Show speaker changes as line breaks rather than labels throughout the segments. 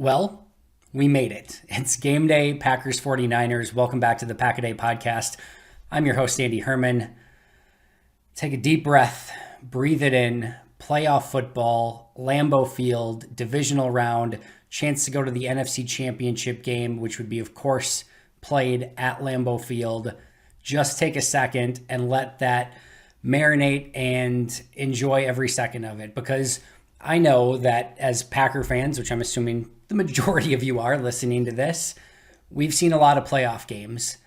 Well, we made it. It's game day, Packers 49ers. Welcome back to the Pack-A-Day podcast. I'm your host, Andy Herman. Take a deep breath, breathe it in. Playoff football, Lambeau Field, divisional round, chance to go to the NFC Championship game, which would be, of course, played at Lambeau Field. Just take a second and let that marinate and enjoy every second of it, because I know that as Packer fans, which I'm assuming the majority of you are listening to this, we've seen a lot of playoff games.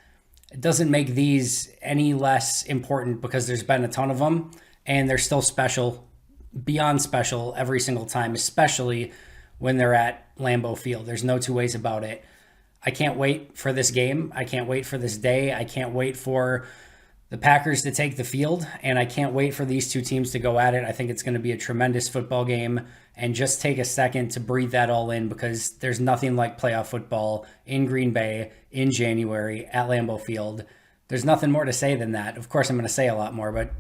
It doesn't make these any less important because there's been a ton of them, and they're still special, beyond special every single time, especially when they're at Lambeau Field. There's no two ways about it. I can't wait for this game. I can't wait for this day. I can't wait for the Packers to take the field, and I can't wait for these two teams to go at it. I think it's going to be a tremendous football game, and just take a second to breathe that all in, because there's nothing like playoff football in Green Bay in January at Lambeau Field. There's nothing more to say than that. Of course, I'm going to say a lot more, but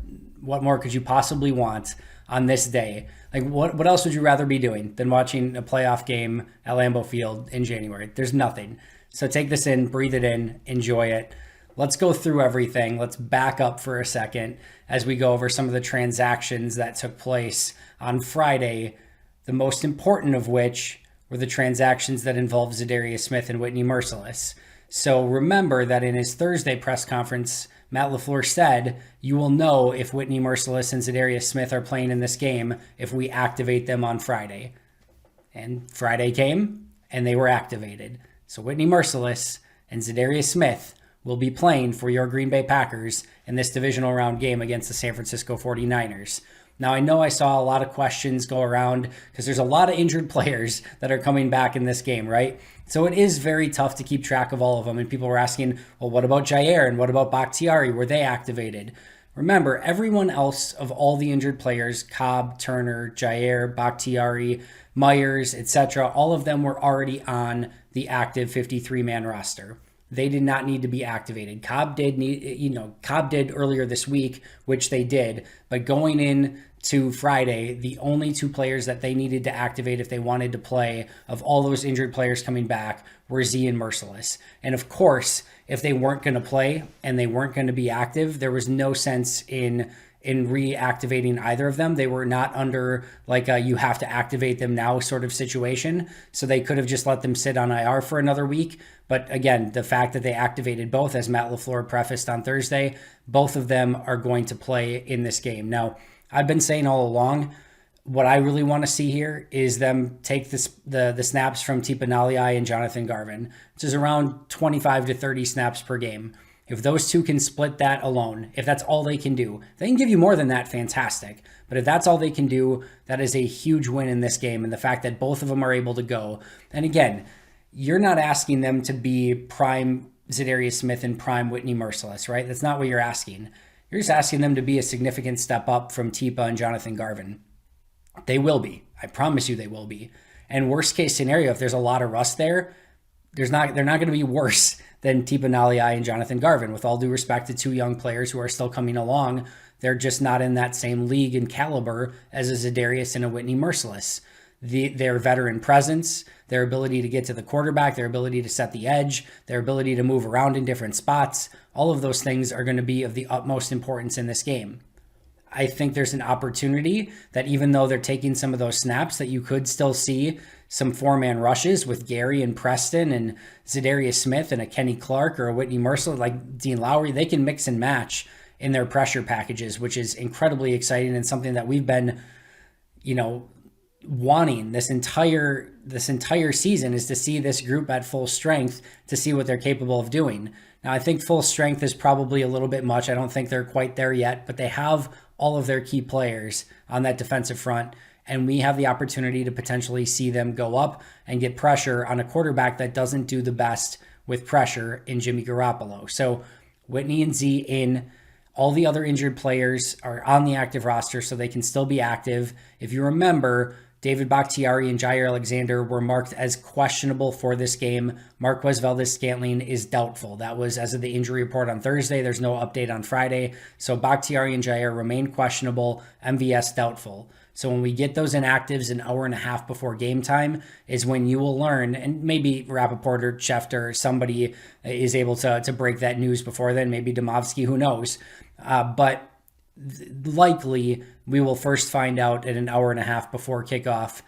what more could you possibly want on this day? Like, what else would you rather be doing than watching a playoff game at Lambeau Field in January? There's nothing. So take this in, breathe it in, enjoy it. Let's go through everything. Let's back up for a second as we go over some of the transactions that took place on Friday, the most important of which were the transactions that involved Zadarius Smith and Whitney Mercilus. So remember that in his Thursday press conference, Matt LaFleur said, you will know if Whitney Mercilus and Zadarius Smith are playing in this game if we activate them on Friday. And Friday came, and they were activated. So Whitney Mercilus and Zadarius Smith will be playing for your Green Bay Packers in this divisional round game against the San Francisco 49ers. Now, I know I saw a lot of questions go around because there's a lot of injured players that are coming back in this game, right? So it is very tough to keep track of all of them. And people were asking, well, what about Jair and what about Bakhtiari? Were they activated? Remember, everyone else of all the injured players, Cobb, Turner, Jair, Bakhtiari, Myers, etc., all of them were already on the active 53-man roster. They did not need to be activated. Cobb did earlier this week, which they did. But going in to Friday, the only two players that they needed to activate if they wanted to play of all those injured players coming back were Z and Mercilus. And of course, if they weren't going to play and they weren't going to be active, there was no sense in reactivating either of them. They were not under like a you have to activate them now sort of situation. So they could have just let them sit on IR for another week. But again, the fact that they activated both, as Matt LaFleur prefaced on Thursday, both of them are going to play in this game. Now, I've been saying all along, what I really want to see here is them take the snaps from Tipa Nalii and Jonathan Garvin, which is around 25 to 30 snaps per game. If those two can split that alone, if that's all they can do, they can give you more than that, fantastic. But if that's all they can do, that is a huge win in this game. And the fact that both of them are able to go. And again, you're not asking them to be prime Zadarius Smith and prime Whitney Mercilus, right? That's not what you're asking. You're just asking them to be a significant step up from Tipa and Jonathan Garvin. They will be. I promise you they will be. And worst case scenario, if there's a lot of rust there, they're not going to be worse than Tipa Nalii and Jonathan Garvin. With all due respect to two young players who are still coming along, they're just not in that same league and caliber as a Zadarius and a Whitney Mercilus. Their veteran presence, their ability to get to the quarterback, their ability to set the edge, their ability to move around in different spots, all of those things are going to be of the utmost importance in this game. I think there's an opportunity that even though they're taking some of those snaps, that you could still see some four-man rushes with Gary and Preston and Zadarius Smith and a Kenny Clark or a Whitney Mercilus, like Dean Lowry. They can mix and match in their pressure packages, which is incredibly exciting and something that we've been, wanting this entire season, is to see this group at full strength, to see what they're capable of doing. Now, I think full strength is probably a little bit much. I don't think they're quite there yet, but they have all of their key players on that defensive front, and we have the opportunity to potentially see them go up and get pressure on a quarterback that doesn't do the best with pressure in Jimmy Garoppolo. So Whitney and Z in. All the other injured players are on the active roster, so they can still be active. If you remember, David Bakhtiari and Jair Alexander were marked as questionable for this game. Marquez Valdes-Scantling is doubtful. That was as of the injury report on Thursday. There's no update on Friday. So Bakhtiari and Jair remain questionable, MVS doubtful. So when we get those inactives an hour and a half before game time is when you will learn, and maybe Rappaport or Schefter or somebody is able to break that news before then, maybe Domovsky, who knows. But likely we will first find out at an hour and a half before kickoff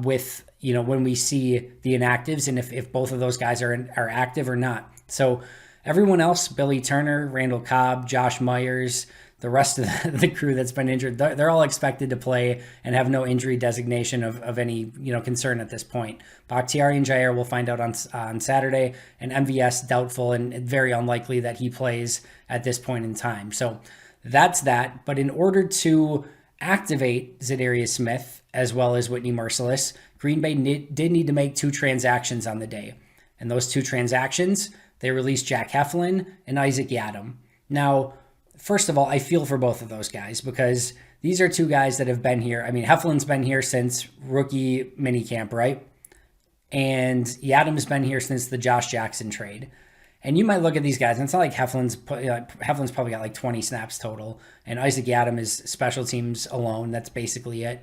with, when we see the inactives and if both of those guys are active or not. So everyone else, Billy Turner, Randall Cobb, Josh Myers, the rest of the crew that's been injured, they're all expected to play and have no injury designation of any concern at this point. Bakhtiari and Jair will find out on Saturday, and MVS doubtful and very unlikely that he plays at this point in time. So that's that. But in order to activate Za'Darius Smith as well as Whitney Mercilus, Green Bay did need to make 2 transactions on the day. And those 2 transactions, they released Jack Heflin and Isaac Yiadom. Now, first of all, I feel for both of those guys because these are 2 guys that have been here. I mean, Heflin's been here since rookie minicamp, right? And Yiadom's been here since the Josh Jackson trade. And you might look at these guys, and it's not like Heflin's probably got like 20 snaps total, and Isaac Yiadom is special teams alone. That's basically it.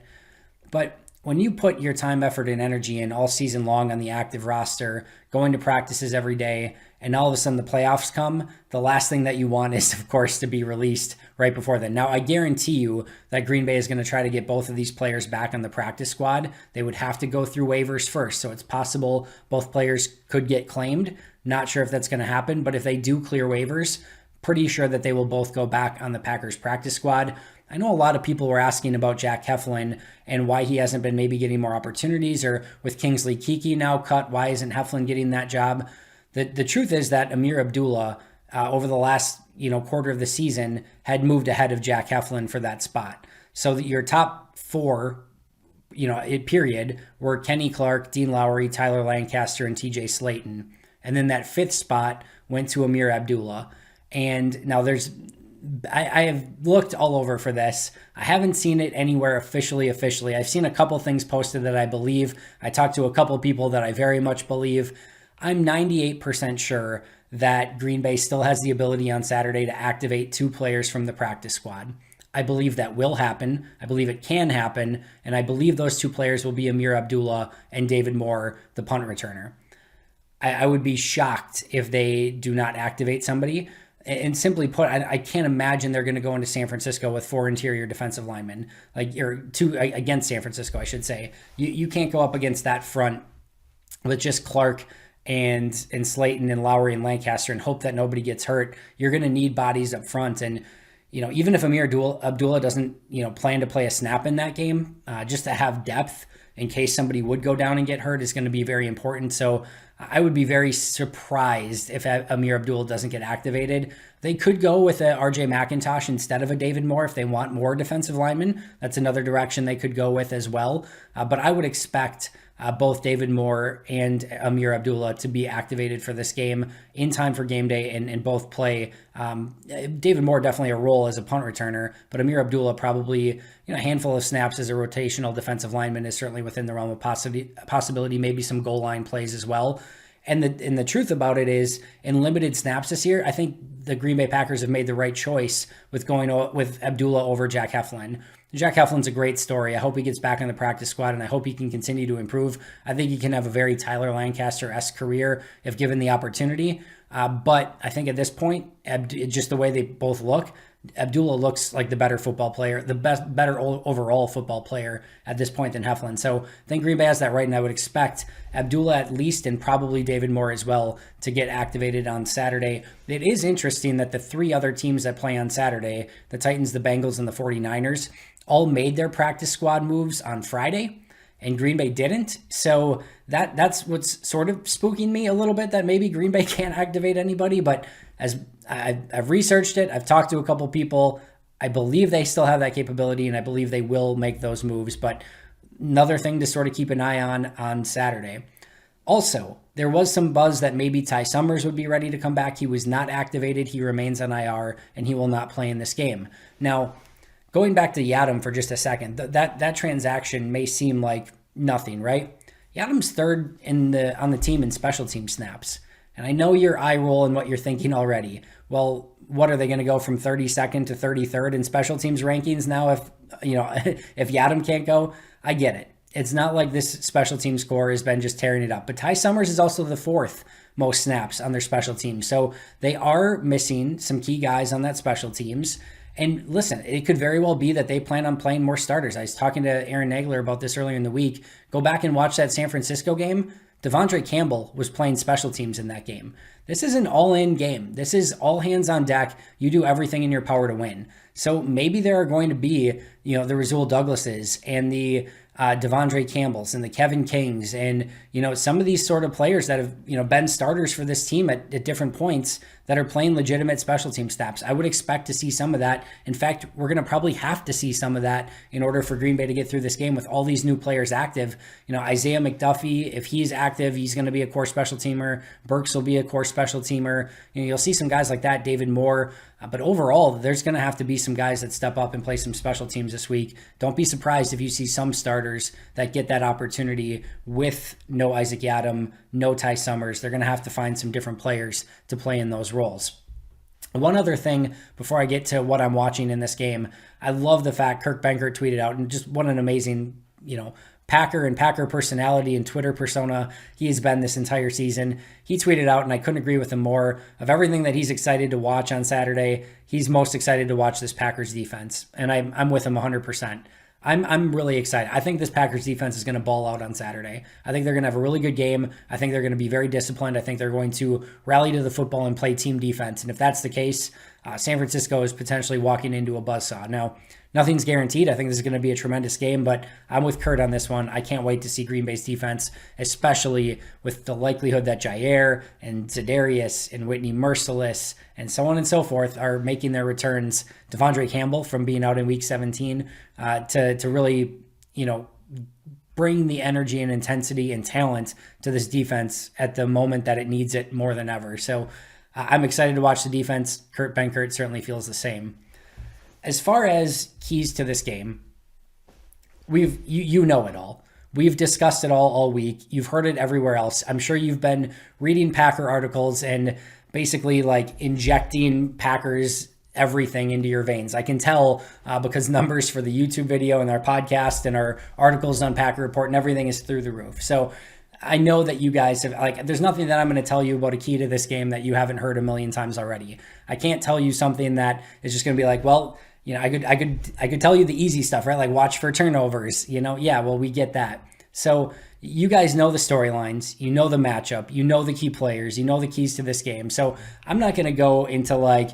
But when you put your time, effort, and energy in all season long on the active roster, going to practices every day, and all of a sudden the playoffs come, the last thing that you want is, of course, to be released right before then. Now, I guarantee you that Green Bay is going to try to get both of these players back on the practice squad. They would have to go through waivers first, so it's possible both players could get claimed. Not sure if that's going to happen, but if they do clear waivers, pretty sure that they will both go back on the Packers practice squad. I know a lot of people were asking about Jack Heflin and why he hasn't been maybe getting more opportunities, or with Kingsley Keke now cut, why isn't Heflin getting that job? The truth is that Amir Abdullah, over the last quarter of the season, had moved ahead of Jack Heflin for that spot. So that your top 4, period, were Kenny Clark, Dean Lowry, Tyler Lancaster, and TJ Slayton. And then that 5th spot went to Amir Abdullah. And now I have looked all over for this. I haven't seen it anywhere officially. I've seen a couple things posted that I believe. I talked to a couple people that I very much believe. I'm 98% sure that Green Bay still has the ability on Saturday to activate 2 players from the practice squad. I believe that will happen. I believe it can happen. And I believe those 2 players will be Amir Abdullah and David Moore, the punt returner. I would be shocked if they do not activate somebody. And simply put, I can't imagine they're going to go into San Francisco with 4 interior defensive linemen, or 2 against San Francisco, I should say. You can't go up against that front with just Clark and Slayton and Lowry and Lancaster and hope that nobody gets hurt. You're going to need bodies up front. And, even if Amir Abdullah doesn't, plan to play a snap in that game, just to have depth in case somebody would go down and get hurt is going to be very important. So I would be very surprised if Amir Abdullah doesn't get activated. They could go with a RJ McIntosh instead of a David Moore if they want more defensive linemen. That's another direction they could go with as well. But I would expect both David Moore and Amir Abdullah to be activated for this game in time for game day and both play. David Moore definitely a role as a punt returner, but Amir Abdullah probably a handful of snaps as a rotational defensive lineman is certainly within the realm of possibility, maybe some goal line plays as well. And the truth about it is, in limited snaps this year, I think the Green Bay Packers have made the right choice with going with Abdullah over Jack Heflin. Jack Heflin's a great story. I hope he gets back on the practice squad, and I hope he can continue to improve. I think he can have a very Tyler Lancaster-esque career if given the opportunity. But I think at this point, just the way they both look, Abdullah looks like the better football player, better overall football player at this point than Heflin. So I think Green Bay has that right, and I would expect Abdullah at least, and probably David Moore as well, to get activated on Saturday. It is interesting that the 3 other teams that play on Saturday, the Titans, the Bengals, and the 49ers, all made their practice squad moves on Friday, and Green Bay didn't. So that's what's sort of spooking me a little bit, that maybe Green Bay can't activate anybody. But as I've researched it, I've talked to a couple people, I believe they still have that capability, and I believe they will make those moves. But another thing to sort of keep an eye on Saturday. Also, there was some buzz that maybe Ty Summers would be ready to come back. He was not activated. He remains on IR, and he will not play in this game. Now, going back to Yadam for just a second, that transaction may seem like nothing, right? Yadam's third on the team in special team snaps. And I know your eye roll and what you're thinking already. Well, what are they going to go from 32nd to 33rd in special teams rankings now if if Yadam can't go? I get it. It's not like this special team score has been just tearing it up. But Ty Summers is also the fourth most snaps on their special teams. So they are missing some key guys on that special teams. And listen, it could very well be that they plan on playing more starters. I was talking to Aaron Nagler about this earlier in the week. Go back and watch that San Francisco game. Devondre Campbell was playing special teams in that game. This is an all-in game. This is all hands on deck. You do everything in your power to win. So maybe there are going to be, the Rasul Douglases and the Devondre Campbells and the Kevin Kings and, some of these sort of players that have, been starters for this team at different points that are playing legitimate special team snaps. I would expect to see some of that. In fact, we're going to probably have to see some of that in order for Green Bay to get through this game with all these new players active. Isaiah McDuffie, if he's active, he's going to be a core special teamer. Burks will be a core special teamer. You'll see some guys like that, David Moore. But overall, there's going to have to be some guys that step up and play some special teams this week. Don't be surprised if you see some starters that get that opportunity with no Isaac Yadam, no Ty Summers. They're going to have to find some different players to play in those roles. One other thing before I get to what I'm watching in this game, I love the fact Kurt Benkert tweeted out, and just what an amazing, Packer and Packer personality and Twitter persona he has been this entire season. He tweeted out, and I couldn't agree with him more, of everything that he's excited to watch on Saturday. He's most excited to watch this Packers defense, and I'm with him 100%. I'm really excited. I think this Packers defense is going to ball out on Saturday. I think they're going to have a really good game. I think they're going to be very disciplined. I think they're going to rally to the football and play team defense. And if that's the case, San Francisco is potentially walking into a buzzsaw. Now, nothing's guaranteed. I think this is going to be a tremendous game, but I'm with Kurt on this one. I can't wait to see Green Bay's defense, especially with the likelihood that Jair and Za'Darius and Whitney Mercilus and so on and so forth are making their returns. Devondre Campbell from being out in Week 17 to really, bring the energy and intensity and talent to this defense at the moment that it needs it more than ever. So I'm excited to watch the defense. Kurt Benkert certainly feels the same. As far as keys to this game, you know it all. We've discussed it all week. You've heard it everywhere else. I'm sure you've been reading Packer articles and basically like injecting Packers everything into your veins. I can tell because numbers for the YouTube video and our podcast and our articles on Packer Report and everything is through the roof. So I know that you guys have, there's nothing that I'm going to tell you about a key to this game that you haven't heard a million times already. I can't tell you something that is just going to be like, well, I could tell you the easy stuff, right? Like watch for turnovers, yeah, well, we get that. So you guys know the storylines, you know the matchup, you know the key players, you know the keys to this game. So I'm not going to go into like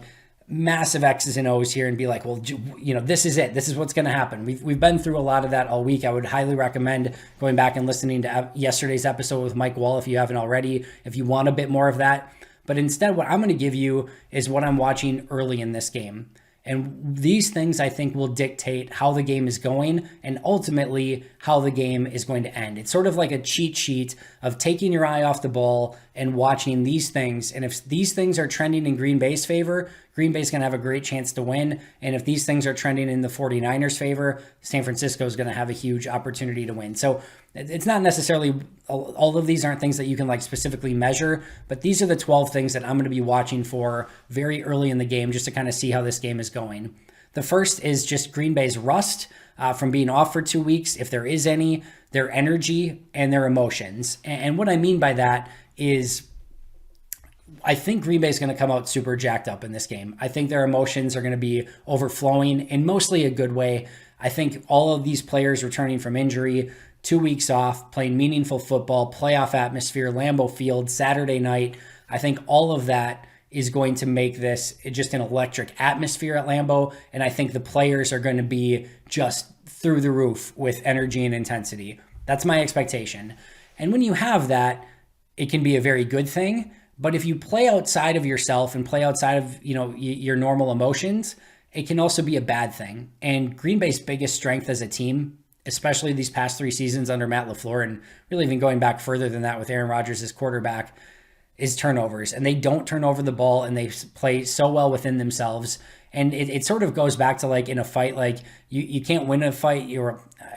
massive X's and O's here and be like, well, this is it. This is what's going to happen. We've been through a lot of that all week. I would highly recommend going back and listening to yesterday's episode with Mike Wall if you haven't already, if you want a bit more of that. But instead, what I'm going to give you is what I'm watching early in this game. And these things, I think, will dictate how the game is going and ultimately how the game is going to end. It's sort of like a cheat sheet of taking your eye off the ball and watching these things. And if these things are trending in Green Bay's favor, Green Bay's going to have a great chance to win. And if these things are trending in the 49ers' favor, San Francisco is going to have a huge opportunity to win. So it's not necessarily, all of these aren't things that you can like specifically measure, but these are the 12 things that I'm going to be watching for very early in the game just to kind of see how this game is going. The first is just Green Bay's rust from being off for 2 weeks, if there is any, their energy and their emotions. And what I mean by that is I think Green Bay is going to come out super jacked up in this game. I think their emotions are going to be overflowing in mostly a good way. I think all of these players returning from injury, 2 weeks off, playing meaningful football, playoff atmosphere, Lambeau Field, Saturday night. I think all of that is going to make this just an electric atmosphere at Lambeau. And I think the players are going to be just through the roof with energy and intensity. That's my expectation. And when you have that, it can be a very good thing. But if you play outside of yourself and play outside of, your normal emotions, it can also be a bad thing. And Green Bay's biggest strength as a team, especially these past 3 seasons under Matt LaFleur, and really even going back further than that with Aaron Rodgers as quarterback, is turnovers. And they don't turn over the ball, and they play so well within themselves. And it sort of goes back to like in a fight, like you can't win a fight.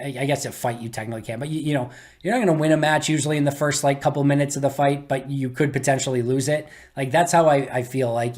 I guess a fight you technically can, but you're not going to win a match usually in the first like couple minutes of the fight, but you could potentially lose it. Like that's how I feel like,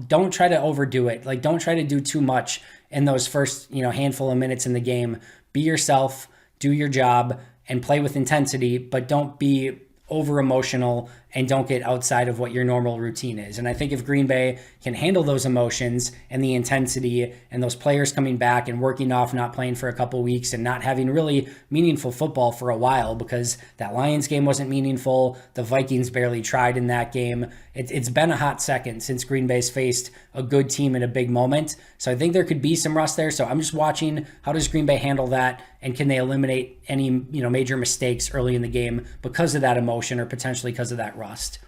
don't try to overdo it. Like don't try to do too much in those first, handful of minutes in the game. Be yourself, do your job, and play with intensity, but don't be over emotional and don't get outside of what your normal routine is. And I think if Green Bay can handle those emotions and the intensity and those players coming back and working off not playing for a couple weeks and not having really meaningful football for a while, because that Lions game wasn't meaningful, the Vikings barely tried in that game. It's been a hot second since Green Bay's faced a good team in a big moment. So I think there could be some rust there. So I'm just watching, how does Green Bay handle that, and can they eliminate any major mistakes early in the game because of that emotion or potentially because of that rust.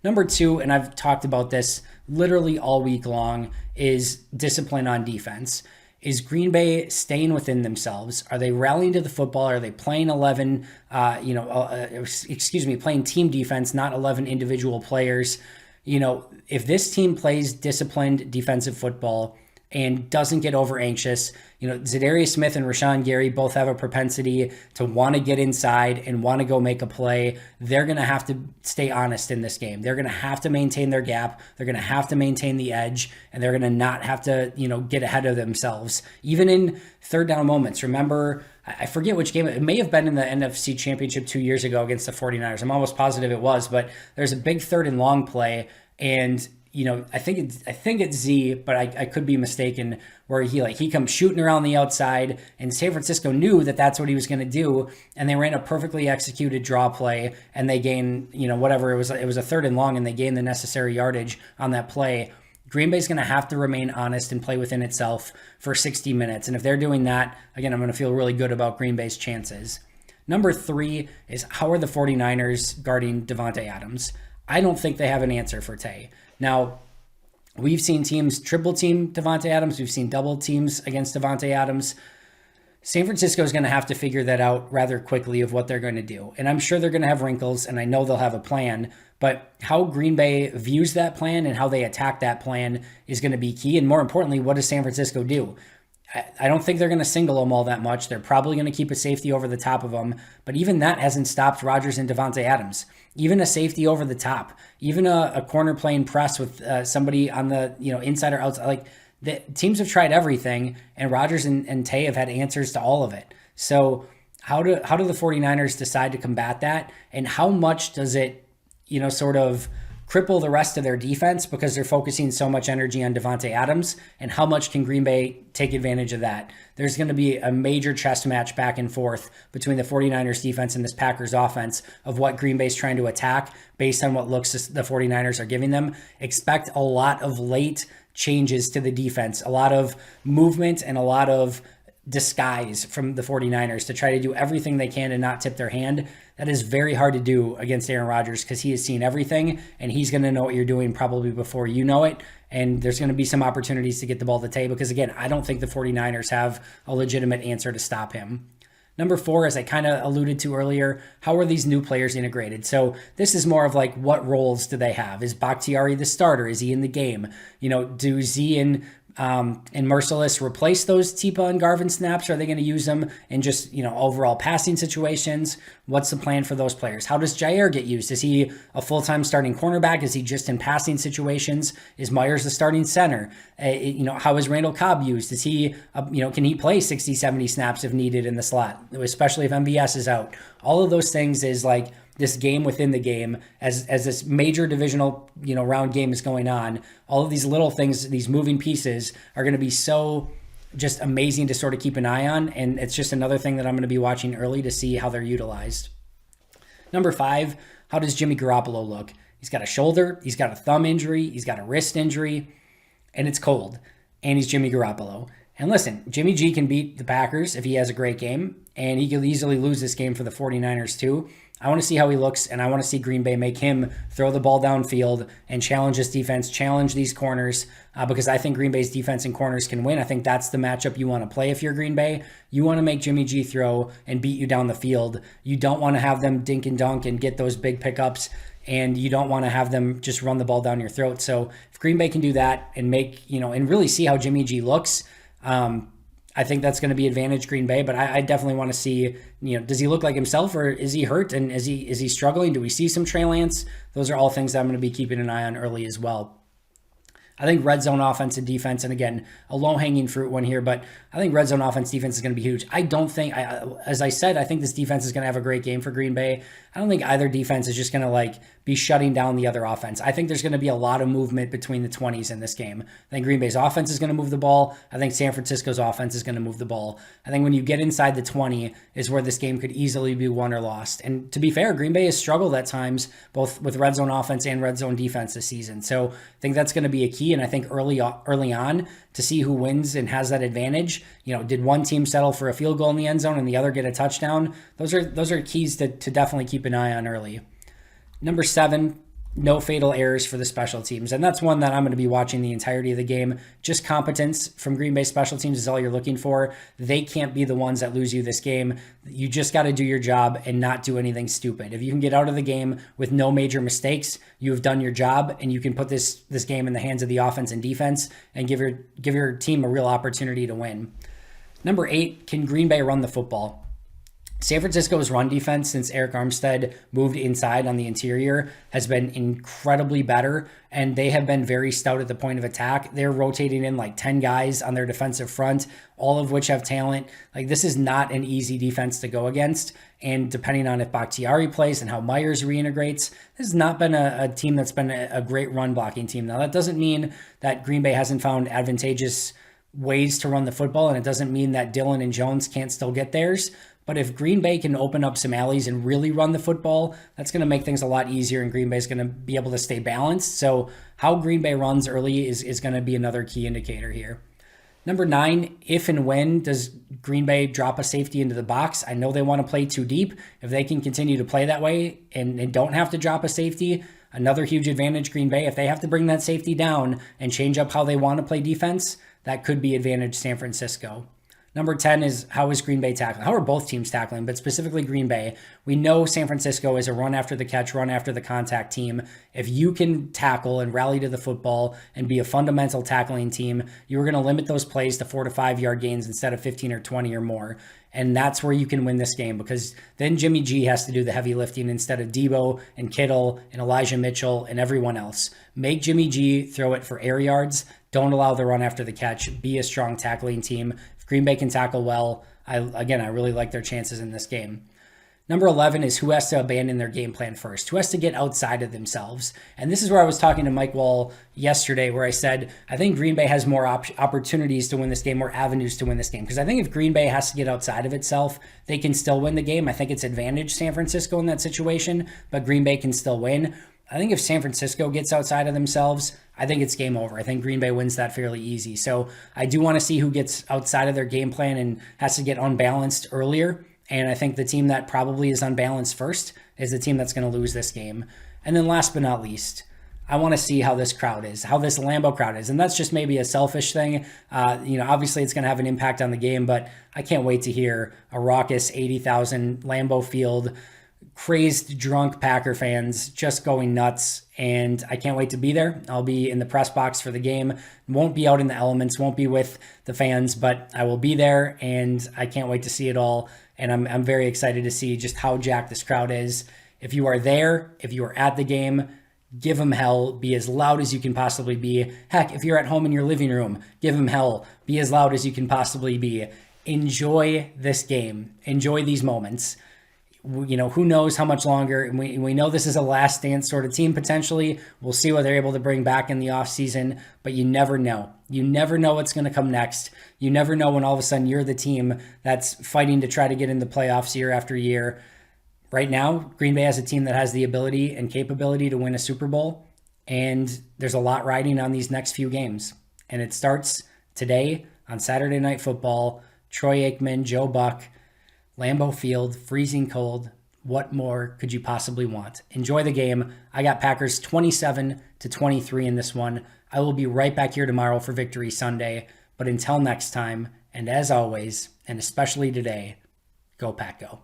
Number 2, and I've talked about this literally all week long, is discipline on defense. Is Green Bay staying within themselves? Are they rallying to the football? Are they playing playing team defense, not 11 individual players? If this team plays disciplined defensive football and doesn't get over anxious, Zadarius Smith and Rashawn Gary both have a propensity to want to get inside and want to go make a play. They're going to have to stay honest in this game. They're going to have to maintain their gap. They're going to have to maintain the edge, and they're going to not have to, get ahead of themselves. Even in third down moments. Remember, I forget which game. It may have been in the NFC Championship 2 years ago against the 49ers. I'm almost positive it was, but there's a big third and long play, and I think it's Z, but I could be mistaken, where he comes shooting around the outside, and San Francisco knew that that's what he was going to do, and they ran a perfectly executed draw play, and they gained, whatever it was a third and long, and they gained the necessary yardage on that play. Green Bay's going to have to remain honest and play within itself for 60 minutes, and if they're doing that, again, I'm going to feel really good about Green Bay's chances. Number 3 is, how are the 49ers guarding Davante Adams? I don't think they have an answer for Tay. Now, we've seen teams triple team Davante Adams. We've seen double teams against Davante Adams. San Francisco is going to have to figure that out rather quickly of what they're going to do. And I'm sure they're going to have wrinkles, and I know they'll have a plan. But how Green Bay views that plan and how they attack that plan is going to be key. And more importantly, what does San Francisco do? I don't think they're going to single them all that much. They're probably going to keep a safety over the top of them. But even that hasn't stopped Rodgers and Davante Adams. Even a safety over the top. Even a corner playing press with somebody on the inside or outside. Like, the teams have tried everything, and Rodgers and Tay have had answers to all of it. So how do the 49ers decide to combat that? And how much does it sort of cripple the rest of their defense because they're focusing so much energy on Davante Adams, and how much can Green Bay take advantage of that? There's going to be a major chess match back and forth between the 49ers defense and this Packers offense of what Green Bay's trying to attack based on what looks the 49ers are giving them. Expect a lot of late changes to the defense, a lot of movement and a lot of disguise from the 49ers to try to do everything they can to not tip their hand. That is very hard to do against Aaron Rodgers because he has seen everything, and he's going to know what you're doing probably before you know it. And there's going to be some opportunities to get the ball to Tay because, again, I don't think the 49ers have a legitimate answer to stop him. Number 4, as I kind of alluded to earlier, how are these new players integrated? So this is more of like, what roles do they have? Is Bakhtiari the starter? Is he in the game? Do Z and Mercilus replace those Tipa and Garvin snaps? Or are they going to use them in just, overall passing situations? What's the plan for those players? How does Jair get used? Is he a full-time starting cornerback? Is he just in passing situations? Is Myers the starting center? How is Randall Cobb used? Is he, can he play 60, 70 snaps if needed in the slot, especially if MVS is out? All of those things is like this game within the game as this major divisional, round game is going on. All of these little things, these moving pieces are going to be so just amazing to sort of keep an eye on. And it's just another thing that I'm going to be watching early to see how they're utilized. Number 5, how does Jimmy Garoppolo look? He's got a shoulder, he's got a thumb injury, he's got a wrist injury, and it's cold. And he's Jimmy Garoppolo. And listen, Jimmy G can beat the Packers if he has a great game, and he could easily lose this game for the 49ers too. I want to see how he looks, and I want to see Green Bay make him throw the ball downfield and challenge this defense, challenge these corners, because I think Green Bay's defense and corners can win. I think that's the matchup you want to play if you're Green Bay. You want to make Jimmy G throw and beat you down the field. You don't want to have them dink and dunk and get those big pickups, and you don't want to have them just run the ball down your throat. So if Green Bay can do that and make, and really see how Jimmy G looks, I think that's going to be advantage Green Bay, but I definitely want to see, does he look like himself, or is he hurt, and is he struggling? Do we see some Trey Lance? Those are all things that I'm going to be keeping an eye on early as well. I think red zone offense and defense, and again, a low-hanging fruit one here, but I think red zone offense defense is going to be huge. I don't think, as I said, I think this defense is going to have a great game for Green Bay. I don't think either defense is just going to be shutting down the other offense. I think there's going to be a lot of movement between the 20s in this game. I think Green Bay's offense is going to move the ball. I think San Francisco's offense is going to move the ball. I think when you get inside the 20 is where this game could easily be won or lost. And to be fair, Green Bay has struggled at times, both with red zone offense and red zone defense this season. So I think that's going to be a key. And I think early on, to see who wins and has that advantage, did one team settle for a field goal in the end zone and the other get a touchdown? Those are keys to definitely keep an eye on early. Number 7, no fatal errors for the special teams. And that's one that I'm going to be watching the entirety of the game. Just competence from Green Bay special teams is all you're looking for. They can't be the ones that lose you this game. You just got to do your job and not do anything stupid. If you can get out of the game with no major mistakes, you've done your job, and you can put this game in the hands of the offense and defense and give your team a real opportunity to win. Number 8, can Green Bay run the football? San Francisco's run defense, since Eric Armstead moved inside on the interior, has been incredibly better, and they have been very stout at the point of attack. They're rotating in 10 guys on their defensive front, all of which have talent. This is not an easy defense to go against, and depending on if Bakhtiari plays and how Myers reintegrates, this has not been a team that's been a great run blocking team. Now, that doesn't mean that Green Bay hasn't found advantageous ways to run the football, and it doesn't mean that Dillon and Jones can't still get theirs. But if Green Bay can open up some alleys and really run the football, that's going to make things a lot easier, and Green Bay is going to be able to stay balanced. So how Green Bay runs early is going to be another key indicator here. Number 9, if and when does Green Bay drop a safety into the box? I know they want to play too deep. If they can continue to play that way and don't have to drop a safety, another huge advantage Green Bay. If they have to bring that safety down and change up how they want to play defense, that could be advantage San Francisco. Number 10 is, how is Green Bay tackling? How are both teams tackling, but specifically Green Bay? We know San Francisco is a run after the catch, run after the contact team. If you can tackle and rally to the football and be a fundamental tackling team, you're going to limit those plays to 4 to 5 yard gains instead of 15 or 20 or more. And that's where you can win this game, because then Jimmy G has to do the heavy lifting instead of Debo and Kittle and Elijah Mitchell and everyone else. Make Jimmy G throw it for air yards. Don't allow the run after the catch. Be a strong tackling team. If Green Bay can tackle well, I really like their chances in this game. Number 11 is, who has to abandon their game plan first? Who has to get outside of themselves? And this is where I was talking to Mike Wall yesterday, where I said, I think Green Bay has more opportunities to win this game, more avenues to win this game. Because I think if Green Bay has to get outside of itself, they can still win the game. I think it's advantage San Francisco in that situation, but Green Bay can still win. I think if San Francisco gets outside of themselves, I think it's game over. I think Green Bay wins that fairly easy. So I do want to see who gets outside of their game plan and has to get unbalanced earlier. And I think the team that probably is unbalanced first is the team that's going to lose this game. And then last but not least, I want to see how this crowd is, how this Lambeau crowd is. And that's just maybe a selfish thing. Obviously it's going to have an impact on the game, but I can't wait to hear a raucous 80,000 Lambeau Field, crazed, drunk Packer fans just going nuts. And I can't wait to be there. I'll be in the press box for the game. Won't be out in the elements, won't be with the fans, but I will be there, and I can't wait to see it all. And I'm very excited to see just how jacked this crowd is. If you are there, if you are at the game, give them hell. Be as loud as you can possibly be. Heck, if you're at home in your living room, give them hell. Be as loud as you can possibly be. Enjoy this game. Enjoy these moments. Who knows how much longer. We know this is a last dance sort of team potentially. We'll see what they're able to bring back in the offseason, but you never know. You never know what's going to come next. You never know when all of a sudden you're the team that's fighting to try to get in the playoffs year after year. Right now, Green Bay has a team that has the ability and capability to win a Super Bowl, and there's a lot riding on these next few games. And it starts today on Saturday Night Football. Troy Aikman, Joe Buck, Lambeau Field, freezing cold. What more could you possibly want? Enjoy the game. I got Packers 27-23 in this one. I will be right back here tomorrow for Victory Sunday. But until next time, and as always, and especially today, go Pack Go.